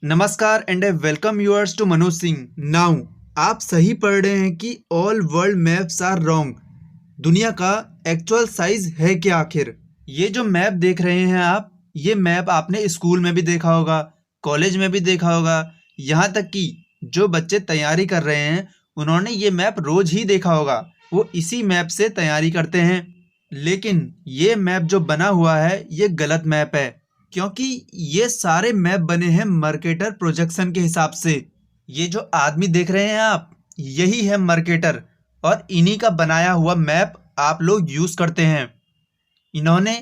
नमस्कार and welcome yours to Manoj Singh. Now आप सही पढ़ रहे हैं कि all world maps are wrong. दुनिया का एक्चुअल साइज है क्या आखिर? ये जो मैप देख रहे हैं आप, ये मैप आपने स्कूल में भी देखा होगा, कॉलेज में भी देखा होगा, यहाँ तक कि जो बच्चे तैयारी कर रहे हैं उन्होंने ये मैप रोज ही देखा होगा। वो इसी मैप से तैयारी करते हैं। लेकिन ये मैप जो बना हुआ है ये गलत मैप है, क्योंकि ये सारे मैप बने हैं मर्केटर प्रोजेक्शन के हिसाब से। ये जो आदमी देख रहे हैं आप, यही है मर्केटर, और इन्हीं का बनाया हुआ मैप आप लोग यूज करते हैं। इन्होंने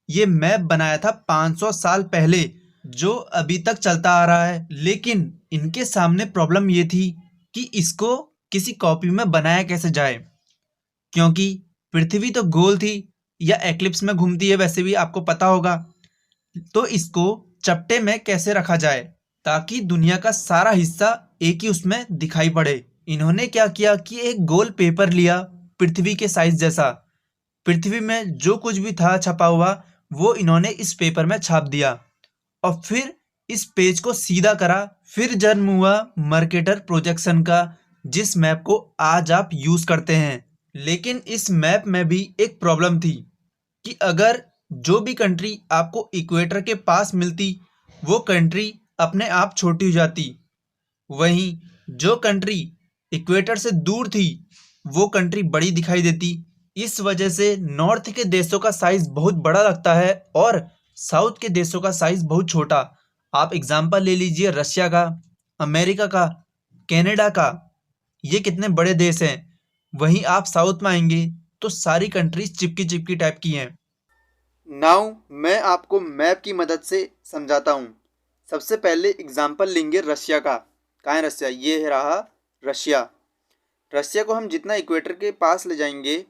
ये मैप बनाया था 500 साल पहले, जो अभी तक चलता आ रहा है। लेकिन इनके सामने प्रॉब्लम ये थी कि इसको किसी कॉपी में बनाया कैसे जाए, क्योंकि पृथ्वी तो गोल थी या एक्लिप्स में घूमती है, वैसे भी आपको पता होगा। तो इसको चपटे में कैसे रखा जाए ताकि दुनिया का सारा हिस्सा एक ही उसमें दिखाई पड़े। इन्होंने क्या किया कि एक गोल पेपर लिया, पृथ्वी के साइज जैसा। पृथ्वी में जो कुछ भी था छपा हुआ, वो इन्होंने इस पेपर में छाप दिया और फिर इस पेज को सीधा करा। फिर जन्म हुआ मर्केटर प्रोजेक्शन का, जिस मैप को आज आप यूज करते हैं। लेकिन इस मैप में भी एक प्रॉब्लम थी कि अगर जो भी कंट्री आपको इक्वेटर के पास मिलती, वो कंट्री अपने आप छोटी हो जाती। वहीं जो कंट्री इक्वेटर से दूर थी, वो कंट्री बड़ी दिखाई देती। इस वजह से नॉर्थ के देशों का साइज बहुत बड़ा लगता है और साउथ के देशों का साइज बहुत छोटा। आप एग्जांपल ले लीजिए रशिया का, अमेरिका का, कनाडा का। ये कितने बड़े देश हैं। वहीं आप साउथ में आएंगे तो सारी कंट्रीज चिपकी चिपकी टाइप की हैं। नाउ मैं आपको मैप की मदद से समझाता हूँ। सबसे पहले एग्जाम्पल लेंगे रशिया का। कहाँ है रशिया? ये रहा रशिया। रशिया को हम जितना इक्वेटर के पास ले जाएंगे,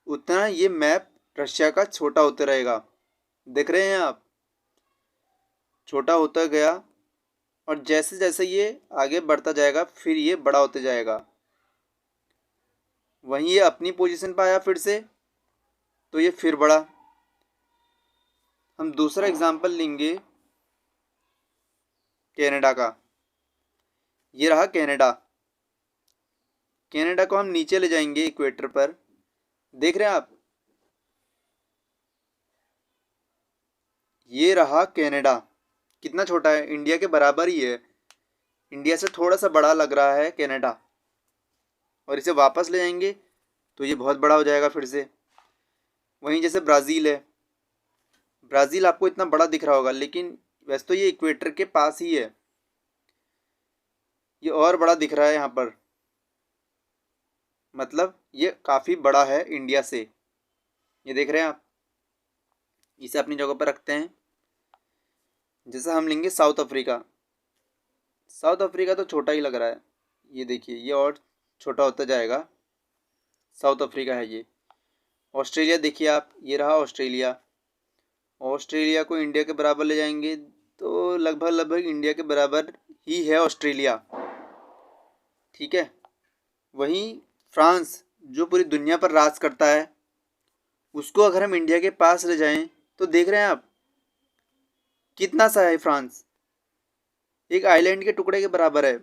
उतना ये मैप रशिया का छोटा होता रहेगा। देख रहे हैं आप, छोटा होता गया, और जैसे जैसे ये आगे बढ़ता जाएगा फिर ये बड़ा होते जाएगा। वहीं ये अपनी पोजीशन पर आया फिर से, तो ये फिर बड़ा। हम दूसरा एग्जाम्पल लेंगे कनाडा का। ये रहा कनाडा। कनाडा को हम नीचे ले जाएंगे इक्वेटर पर। देख रहे हैं आप, ये रहा कनाडा। कितना छोटा है, इंडिया के बराबर ही है। इंडिया से थोड़ा सा बड़ा लग रहा है कनाडा। और इसे वापस ले जाएंगे तो ये बहुत बड़ा हो जाएगा फिर से। वहीं जैसे ब्राज़ील है, ब्राज़ील आपको इतना बड़ा दिख रहा होगा, लेकिन वैसे तो ये इक्वेटर के पास ही है। ये और बड़ा दिख रहा है यहाँ पर, मतलब ये काफ़ी बड़ा है इंडिया से। ये देख रहे हैं आप। इसे अपनी जगह पर रखते हैं। जैसे हम लेंगे साउथ अफ्रीका। साउथ अफ्रीका तो छोटा ही लग रहा है। ये देखिए, ये और छोटा होता जाएगा। साउथ अफ्रीका है ये। ऑस्ट्रेलिया देखिए आप, ये रहा ऑस्ट्रेलिया। ऑस्ट्रेलिया को इंडिया के बराबर ले जाएंगे तो लगभग लगभग इंडिया के बराबर ही है ऑस्ट्रेलिया। ठीक है। वहीं फ्रांस, जो पूरी दुनिया पर राज करता है, उसको अगर हम इंडिया के पास ले जाएं तो देख रहे हैं आप कितना सा है फ्रांस। एक आइलैंड के टुकड़े के बराबर है।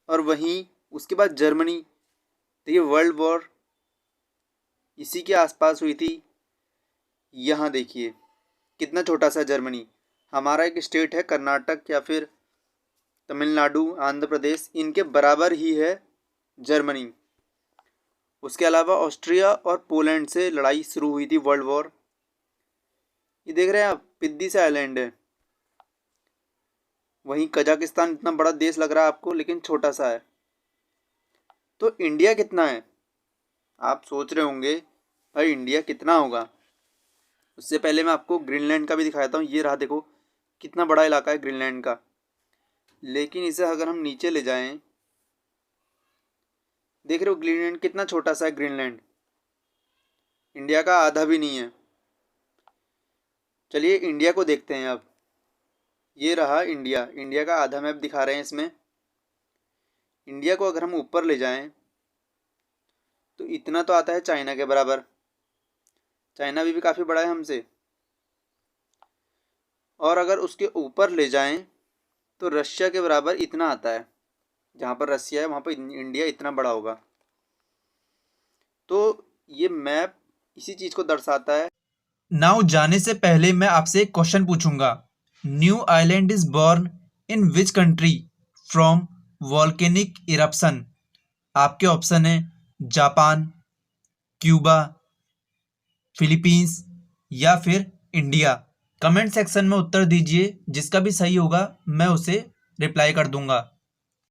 और वहीं उसके बाद जर्मनी। देखिए, वर्ल्ड वॉर इसी के आसपास हुई थी। यहाँ देखिए कितना छोटा सा जर्मनी। हमारा एक स्टेट है कर्नाटक या फिर तमिलनाडु, आंध्र प्रदेश, इनके बराबर ही है जर्मनी। उसके अलावा ऑस्ट्रिया और पोलैंड से लड़ाई शुरू हुई थी, वर्ल्ड वॉर। ये देख रहे हैं आप, पिद्दी से आइलैंड है। वहीं कजाकिस्तान, इतना बड़ा देश लग रहा है आपको, लेकिन छोटा सा है। तो इंडिया कितना है? आप सोच रहे होंगे भाई इंडिया कितना होगा। उससे पहले मैं आपको ग्रीनलैंड का भी दिखाता हूँ। ये रहा, देखो कितना बड़ा इलाका है ग्रीनलैंड का। लेकिन इसे अगर हम नीचे ले जाएं, देख रहे हो ग्रीनलैंड कितना छोटा सा है। ग्रीनलैंड इंडिया का आधा भी नहीं है। चलिए इंडिया को देखते हैं अब। ये रहा इंडिया। इंडिया का आधा मैप दिखा रहे हैं इसमें। इंडिया को अगर हम ऊपर ले जाएं तो इतना तो आता है चाइना के बराबर। चाइना भी काफ़ी बड़ा है हमसे। और अगर उसके ऊपर ले जाएं तो रशिया के बराबर इतना आता है। जहाँ पर रसिया है वहाँ पर इंडिया इतना बड़ा होगा। तो ये मैप इसी चीज़ को दर्शाता है। नाउ जाने से पहले मैं आपसे एक क्वेश्चन पूछूंगा। New island is born in which country from volcanic eruption? आपके ऑप्शन है जापान, क्यूबा, फिलीपींस या फिर इंडिया। कमेंट सेक्शन में उत्तर दीजिए, जिसका भी सही होगा मैं उसे रिप्लाई कर दूंगा।